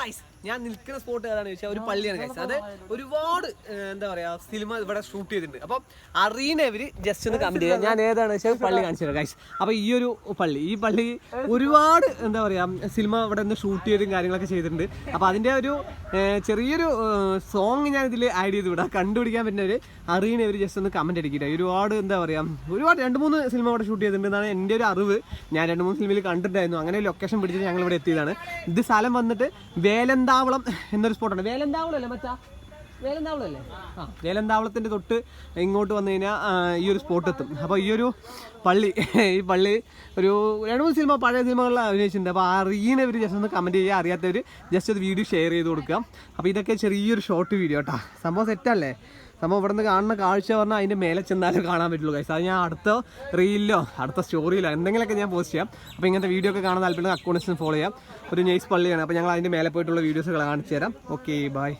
Guys ഞാൻ നിൽക്കുന്ന spot ഏതാണെന്ന് ചോദിച്ചാൽ ഒരു പള്ളിയാണ് ഗൈസ്. അത് ഒരുപാട് എന്താ പറയാ സിനിമ ഇവിടെ ഷൂട്ട് ചെയ്തിട്ടുണ്ട്. അപ്പം അറിയുന്ന ഇവര് ജസ്റ്റ് ഒന്ന് കമന്റ് ചെയ്യാം. ഞാൻ ഏതാണെന്ന് വെച്ചാൽ പള്ളി കാണിച്ചു തരാം ഗൈസ്. അപ്പൊ ഈ ഒരു ഈ പള്ളി ഒരുപാട് എന്താ പറയാ സിനിമ ഇവിടെ നിന്ന് ഷൂട്ട് ചെയ്തും കാര്യങ്ങളൊക്കെ ചെയ്തിട്ടുണ്ട്. അപ്പൊ അതിന്റെ ഒരു ചെറിയൊരു സോങ് ഞാൻ ഇതിൽ ആഡ് ചെയ്ത് വിടാം. കണ്ടുപിടിക്കാൻ പറ്റുന്നവര് അറിയുന്നവര് ജസ്റ്റ് ഒന്ന് കമന്റ് അടിക്കില്ല. ഒരുപാട് എന്താ പറയാ ഒരുപാട് 2-3 സിനിമ ഇവിടെ ഷൂട്ട് ചെയ്തിട്ടുണ്ട് എന്നാണ് എൻ്റെ ഒരു അറിവ്. ഞാൻ 2-3 സിനിമയിൽ കണ്ടിട്ടുണ്ടായിരുന്നു. അങ്ങനെ ലൊക്കേഷൻ പിടിച്ചിട്ട് ഞങ്ങൾ ഇവിടെ എത്തിയതാണ്. ഇത് സ്ഥലം വന്നിട്ട് വേലന്താവളം എന്നൊരു സ്പോട്ടാണ്. വേലന്താവളം അല്ലേ മച്ചാ? വേലന്താവളം അല്ലേ? വേലന്താവളത്തിൻ്റെ തൊട്ട് ഇങ്ങോട്ട് വന്നു കഴിഞ്ഞാൽ ഈ ഒരു സ്പോട്ട് എത്തും. അപ്പോൾ ഈ പള്ളി ഒരു 2-3 സിനിമ പഴയ സിനിമകളിൽ അഭിനയിച്ചിട്ടുണ്ട്. അപ്പോൾ അറിയുന്നവർ ജസ്റ്റ് ഒന്ന് കമൻറ്റ് ചെയ്യുക, അറിയാത്തവർ ജസ്റ്റ് ഒരു വീഡിയോ ഷെയർ ചെയ്ത് കൊടുക്കുക. അപ്പോൾ ഇതൊക്കെ ചെറിയൊരു ഷോർട്ട് വീഡിയോ കേട്ടോ. സംഭവം സെറ്റല്ലേ? സംഭവം ഇവിടെ നിന്ന് കാണുന്ന കാഴ്ച പറഞ്ഞാൽ അതിൻ്റെ മേലെ ചെന്നാലേ കാണാൻ പറ്റുള്ളൂ ഗൈസ്. അത് ഞാൻ അടുത്ത റീലിലോ അടുത്ത സ്റ്റോറിയിലോ എന്തെങ്കിലുമൊക്കെ ഞാൻ പോസ്റ്റ് ചെയ്യാം. അപ്പോൾ ഇങ്ങനത്തെ വീഡിയോ ഒക്കെ കാണാൻ താല്പര്യം അക്കൗണ്ട്സിന് ഫോളോ ചെയ്യാം. ഒരു നൈസ് പള്ളിയാണ്. അപ്പോൾ ഞങ്ങൾ അതിൻ്റെ മേലെ പോയിട്ടുള്ള വീഡിയോസ് കാണിച്ചു തരാം. Okay bye.